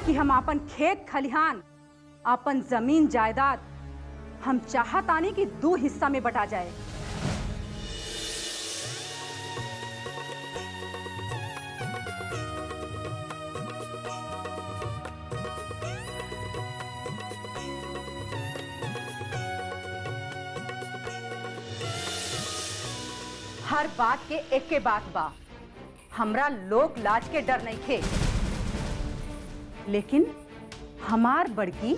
कि हम अपन खेत खलिहान, अपन जमीन जायदाद हम चाहत आने की 2 हिस्सा में बटा जाए। हर बात के एक के बात बा, हमरा लोक लाज के डर नहीं खे, लेकिन हमार बड़की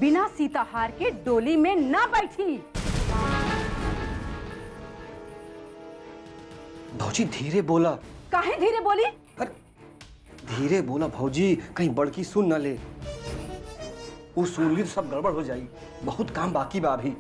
बिना सीताहार के डोली में ना बैठी। भौजी धीरे बोला। काहे धीरे बोली? अरे धीरे बोला भौजी, कहीं बड़की सुन न ले। वो सुन ली तो सब गड़बड़ हो जाई। बहुत काम बाकी बा अभी।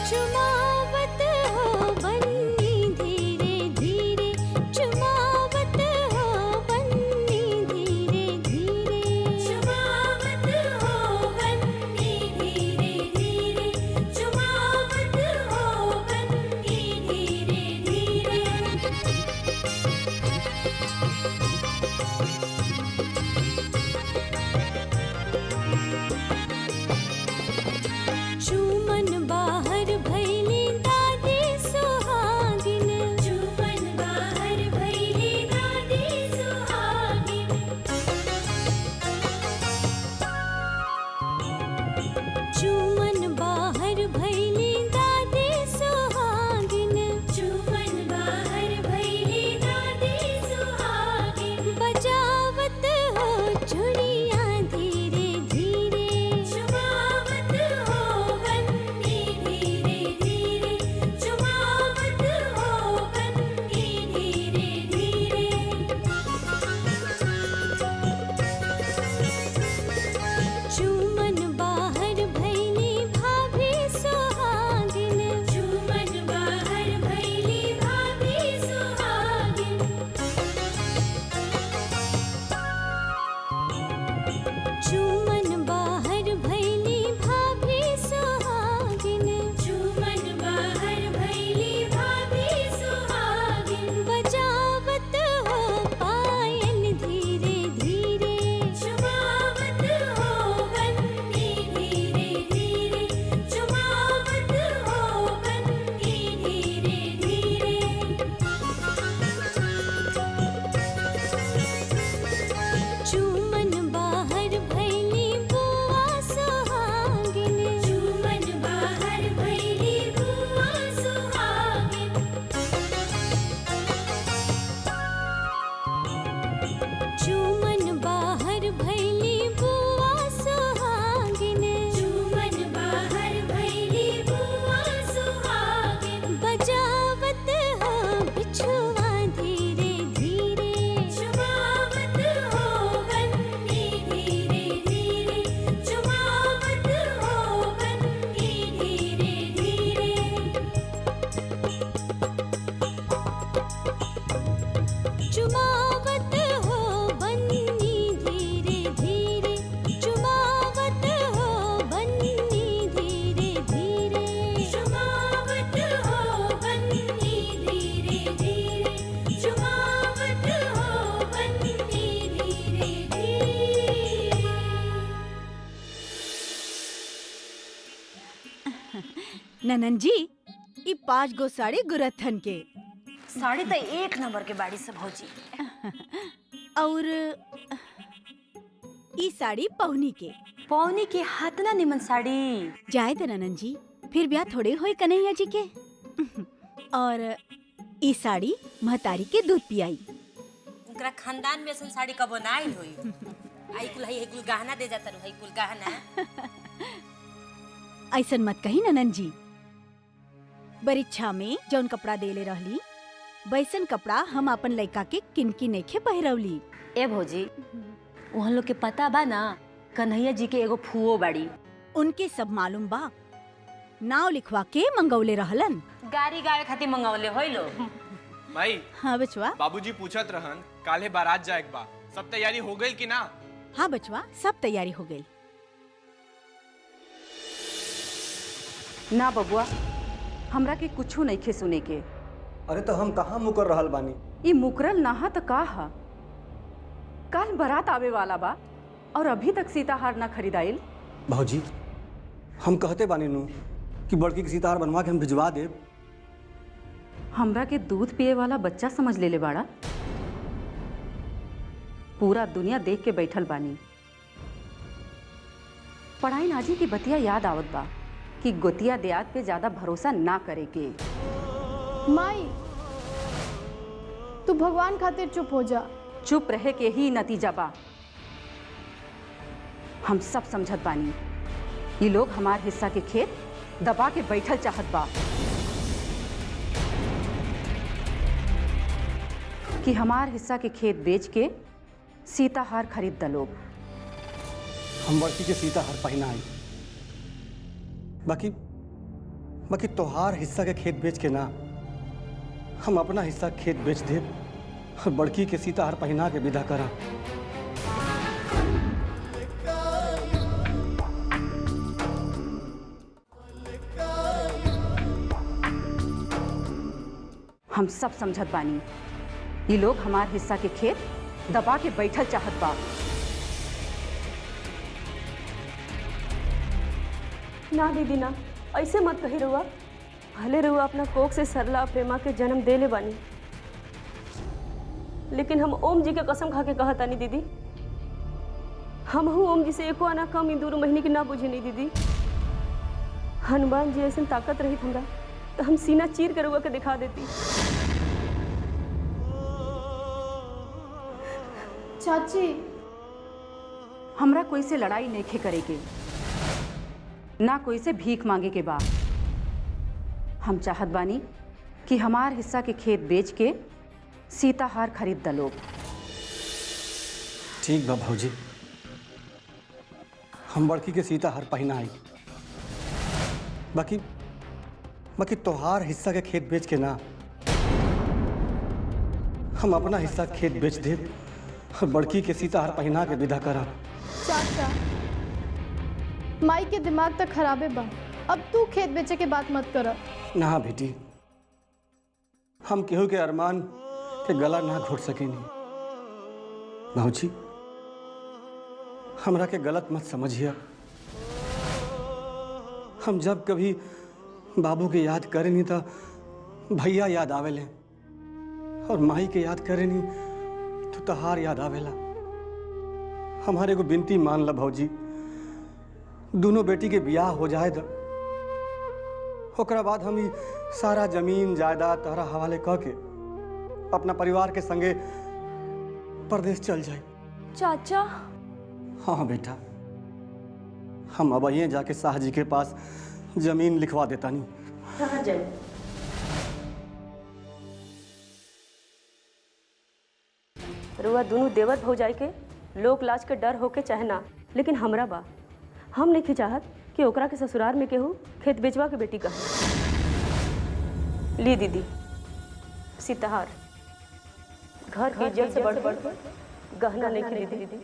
चुमावत हो बन्नी धीरे धीरे ननन जी ई 5 गो साड़ी गुरथन के साड़ी तो एक नंबर के बाड़ी से भौजी। और ई साड़ी पहुनी के पौनी के हाथ ना निमन साड़ी। जाए दे ननन जी, फिर ब्याह थोड़े होई कन्हैया जी के। और ई साड़ी महतारी के दूध पियाई। उनकरा खानदान में ऐसा साड़ी कबो ना आई होई। आई कुल गहना दे जाता रही कुल गहना। ऐसन मत कही ननन जी, बरीक्षा में जौन कपड़ा देले रहली वैसन कपड़ा हम अपन लड़का के किनकी नेखे पहिरवली। ए भौजी, वहाँ लोग के पता बा ना कन्हैया जी के एगो फुओ बाड़ी। उनके सब मालूम बा, नाव लिखवा के मंगौले रहलन। गाड़ी गावे खातिर मंगावले होई लो। माई, हाँ बचवा। बाबूजी पूछत रहन काले बारात जाएक बा, सब तैयारी हो गई कि ना? हाँ बचवा, सब तैयारी हो गई। ना बबुआ, हमरा के कुछू नहीं खे सुने के। अरे तो हम कहाँ मुकर रहल बानी? ई मुकरल नाहा तो का हा? कल बारात आवे वाला बा और अभी तक सीताहार ना खरीदाइल। भौजी, हम कहते बानी नू कि बड़की के सीताहार बनवा के हम भिजवा देब। हमरा के दूध पिए वाला बच्चा समझ ले बाड़ा। पूरा दुनिया देख के बैठल बानी। पढ़ाई नाजी की बतिया याद आवत बा कि गोतिया देयात पे ज्यादा भरोसा ना करे के। माई, तू भगवान खातिर चुप हो जा। चुप रहे के ही नतीजा बा। हम सब समझत बानी, ये लोग हमार हिस्सा के खेत दबा के बैठल चाहत बा कि हमार हिस्सा के खेत बेच के सीताहार खरीद द लोग। हम बड़की के सीताहार पहनाई, बाकी तोहार हिस्सा के खेत बेच के ना, हम अपना हिस्सा खेत बेच देब और बड़की के सीताहार पहना के विदा करा। हम सब समझत बानी, ये लोग हमार हिस्सा के खेत दबा के बैठल चाहत बा। ना दीदी ना, ऐसे मत कही रहुआ। भले रहुआ अपना कोख से सरला प्रेमा के जन्म देले बानी, लेकिन हम ओम जी के कसम खा के कहता नहीं दीदी, हम ओम जी से एको आना कम इन 2 महीने की ना बुझे नहीं दीदी। हनुमान जी ऐसे ताकत रही हमरा तो हम सीना चीर के रहुआ के दिखा देती। चाची, हमरा कोई से लड़ाई नहीं करे के, ना कोई से भीख मांगे के बा। हम चाहत बानी कि हमार हिस्सा के खेत बेच के सीताहार खरीद द लोग। ठीक बा भौजी, हम बड़की के सीताहार पहनाई, बाकी तोहार हिस्सा के खेत बेच के ना, हम अपना हिस्सा खेत बेच देब और बड़की के सीताहार पहना के विदा करा। चाचा, माई के दिमाग तक खराबे बा। अब तू खेत बेचे के बात मत कर। ना बेटी, हम केहू के अरमान के गला ना घोट सकेनी। भौजी, हमरा के गलत मत समझिए। हम जब कभी बाबू के याद करेनी तो भैया याद आवेले, और माई के याद करेनी तो तहार याद आवेला। हमारे को बिनती मान ला भौजी, दोनों बेटी के बियाह हो जाए तो ओकरा बाद हम ही सारा जमीन जायदाद तहरा हवाले कह के अपना परिवार के संगे परदेश चल जाए। चाचा, हाँ बेटा, हम अब यहीं जाके शाह जी के पास जमीन लिखवा देता नहीं। कहाँ जाए? रुआ दोनों देवर भौजाई के लोक लाज के डर होके चाहे ना, लेकिन हमरा बा। हम नहीं चाहत कि ओकरा के ससुराल में केहू खेत बेचवा के बेटी कहे। ली दीदी सीताहार, घर की इज्जत से बढ़ गहना नहीं खरीदी दीदी।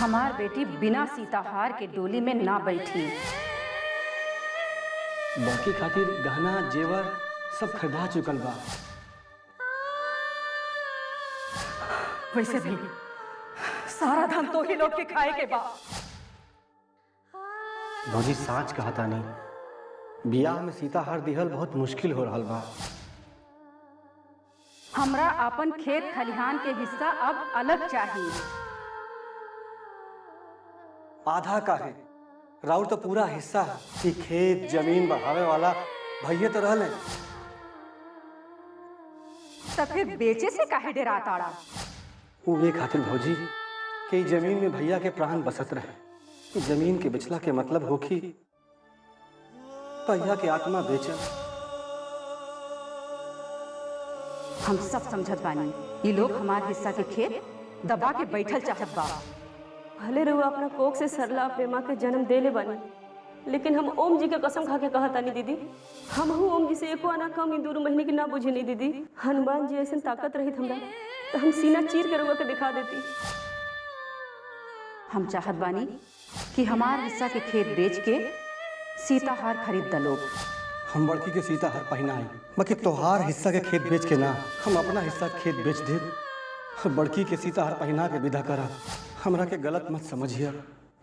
हमार बेटी बिना सीताहार के डोली में ना बैठी। बाकी खातिर गहना जेवर सब खरीदा चुकल बा। वैसे भी सारा धन तो ही लोग के खाए के बा। भौजी साच कहता नहीं, बियाह में सीताहार दिहल बहुत मुश्किल हो रहा बा। हमरा अपन खेत खलिहान के हिस्सा अब अलग चाहिए। आधा का है राउर तो पूरा हिस्सा है कि खेत जमीन बढ़ावे वाला भैया तो रहले। तो फिर बेचे से काहे डेरा ताड़ा? वो वे खातिर भौजी कि जमीन में भैया के प्राण बसत रहे। जमीन के बेचला के मतलब हो कि भैया के आत्मा बेचल। हम सब समझत बानी, ये लोग हमार हिस्सा के खेत दबा के बैठल चाहत बा। भले रहुआ अपना कोख से सरला प्रेमा के जन्म देले बानी, लेकिन हम ओम जी के कसम खा के कहतानी दीदी, हम ओम जी से एको आना कम इन 2 महीने की ना बुझे नहीं दीदी। हनुमान जी ऐसे ताकत रही हमरा तो हम सीना चीर के रहुआ के दिखा देती। हम चाहत बानी कि हमार हिस्सा के खेत बेच के सीताहार खरीद द लोग। हम बड़की के सीताहार पहनाई, बाकी तोहार हिस्सा के खेत बेच के ना, हम अपना हिस्सा खेत बेच दे। बड़की के सीताहार पहना के विदा करा। हमरा के गलत मत समझिए।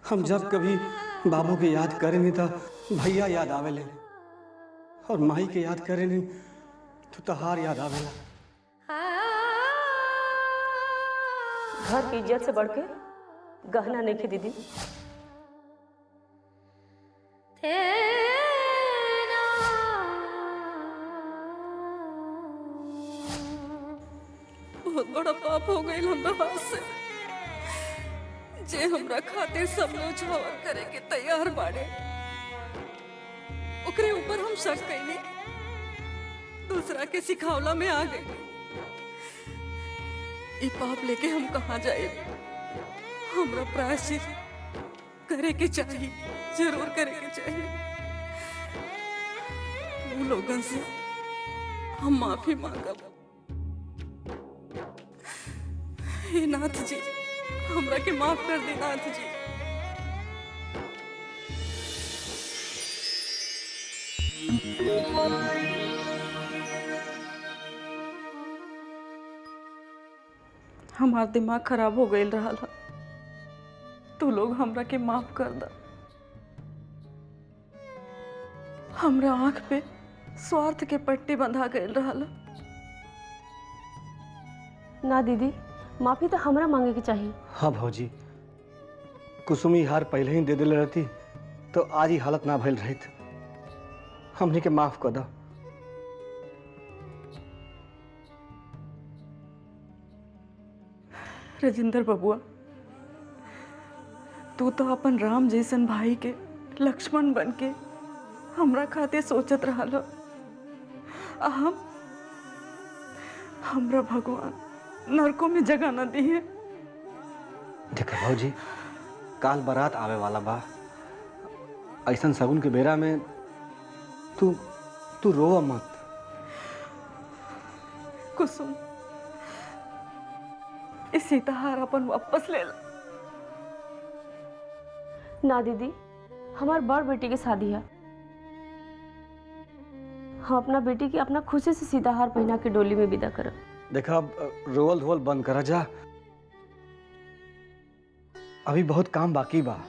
हम जब कभी बाबू के याद करें नहीं तो भैया याद आवेले, और माई के याद करें नहीं तो तोहार याद आवेला। घर की इज्जत से बढ़ के गहना नहीं खे दीदी। बहुत बड़ा पाप हो गई हमरा हाथ से, जे हमरा खातिर सब न्यौछावर करे के तैयार बाड़े, ओकरे ऊपर हम शक कइनी, दूसरा के सिखावला में आ गए। ये पाप लेके हम कहाँ जाए? हमरा प्रायश्चित करे के चाहिए, जरूर करे के चाहिए। वो लोगन से हम माफी मांगब। हे नाथ जी, हमरा के माफ कर दे नाथ जी। हमार दिमाग खराब हो गई रहा। तू लोग हमरा के माफ कर दा। हमरा आंख पे स्वार्थ के पट्टी बंधा गई रहा। ना दीदी, माफी तो हमरा मांगे के चाहिए। हाँ भौजी, कुसुमी हार पहले ही दे दिले रहती तो आज ही हालत ना भइल रही। हमने के माफ कर दा। राजेंद्र बबुआ, तू तो अपन राम जैसन भाई के लक्ष्मण बन के हमरा खातिर सोचत रहा। हमरा भगवान नरकों में जगह न दी है। देखा भौजी, काल बारात आवे वाला बा। ऐसन सगुन के बेरा में तू रोवा मत। कुसुम, इस सीताहार अपन वापस ले ला। ना दीदी, हमार बड़ बेटी की शादी है। हम अपना बेटी की अपना खुशी से सीताहार पहना के डोली में विदा करब। देखा, अब रोवल धोवल बंद करा जा। अभी बहुत काम बाकी बा।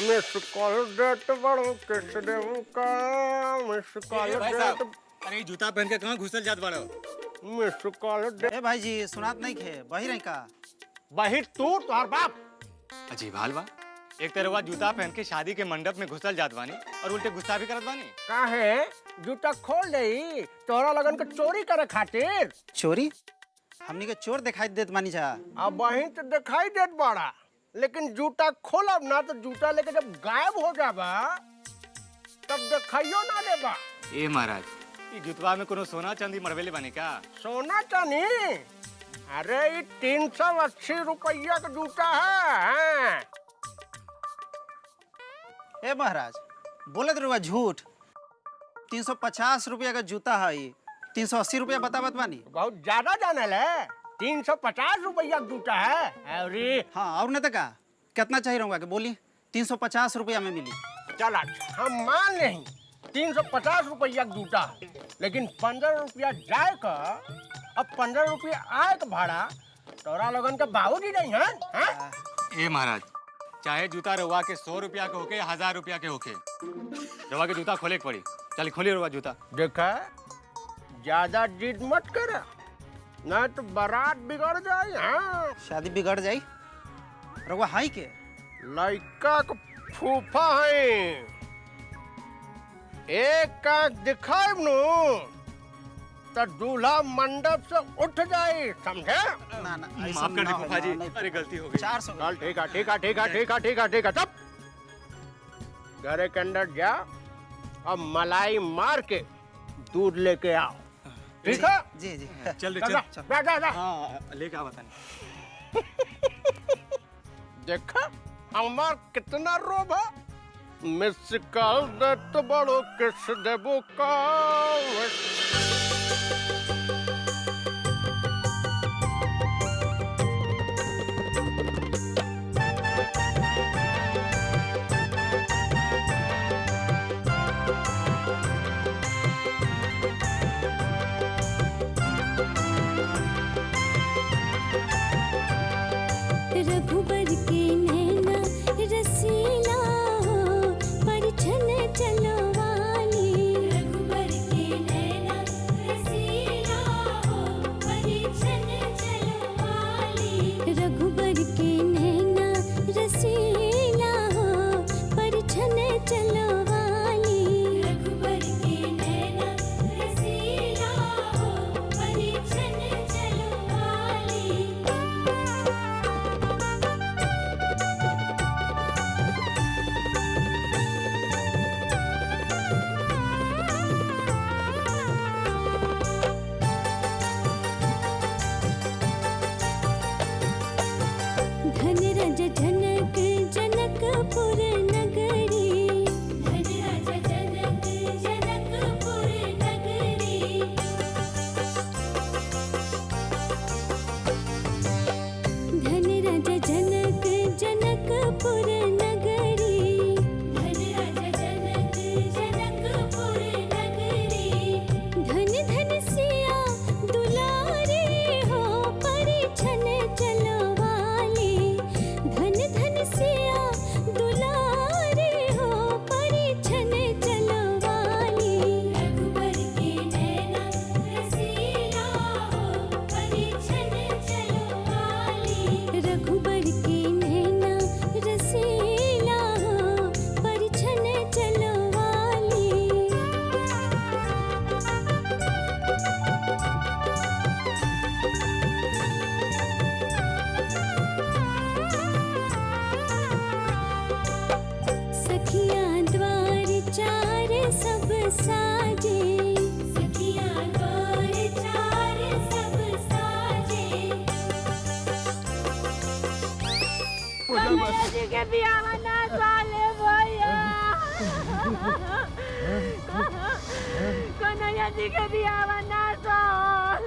मिस कॉल देत बड़ो किस देऊ का मिस कॉल देत अरे जूता पहन के कहाँ घुसल जात बाड़ो? मिस कॉल दे। ए भाई जी सुनात नहीं खे बही रही का? बही तू तोहर बाप। अजीब हाल बा। एक तरह जूता पहन के शादी के मंडप में घुसल जात बानी और उल्टे गुस्सा भी करत बानी। काहे जूता खोल दई तोहरा लगन के चोरी करे खातिर। चोरी? हमनी के चोर दिखाई देत बानी जा। अब बही तो दिखाई देत बाड़ा लेकिन जूता खोलब ना तो जूता लेके जब गायब हो जाबा तब दिखाइयो ना देबा। ए महाराज ये जुतवा में कोनो सोना चांदी मरवेले बानी का? सोना चांदी? अरे ये 380 रुपया का जूता है। ए महाराज बोलत रहुआ झूठ। 350 रुपया का जूता है ये 380 रुपया बतावत बानी। बहुत ज्यादा जाने ले। 350 रुपया का जूता है। अरे हाँ और न का कितना चाहिए रहूँगा कि बोली 350 रुपया में मिली। चल हम मान नहीं 350 रुपया का जूता लेकिन 15 रुपया जाए का अब 15 रुपया आए का भाड़ा तोरा लोगन का बाबूजी नहीं है, हाँ? ए महाराज चाहे जूता रहुआ के 100 रुपया के होके 1000 रुपया के होके रहुआ के जूता खोले के पड़ी। चल खोलिए रहुआ जूता। देखा ज्यादा जिद मत कर ना तो बारात बिगड़ जाए। हाँ शादी बिगड़ जाई। रहुआ हाई के लड़का का फूफा है। एक का दिखाए नु तो दूल्हा मंडप से उठ जाए समझे? ना ना माफ कर दे फूफा जी। अरे गलती हो गई। 400। चल ठीक है ठीक है ठीक है ठीक है ठीक है ठीक है तब घर के अंदर जा अब मलाई मार के दूध लेके आओ। ठीक है? जी जी चल जा जा जा जा। हाँ लेके आ बतानी। देखा हमार कितना रोब है। मिस कॉल देत बड़ो किस देबो का। रघुबर के नैना रसीला हो परिछन चलवाली। रघुबर के नैना रसीला हो परिछन चलवाली। रघुबर के नैना रसीला हो परिछन चलवाली। रघुबर के नैना रसीला हो परिछन चलवाली। धनराज जनक जनकपुर नगरी। धनराज जनक जनकपुर नगरी। धनराज जनक जनकपुर नगरी। धनराज जनक जनकपुर नगरी। धन धन सिया दुलारी हो परिछन चलवाली। धन धन सिया दुलारी हो परिछन चलवाली। रघुबर के नैना रसीला हो परिछन चलवाली। रघुबर के नैना रसीला हो परिछन चलवाली। सखियां द्वार चार सब साजे। सखियां द्वार चार सब साजे। कन्हैया जी के बियाह ना साले भैया। कन्हैया जी के बियाह ना साल।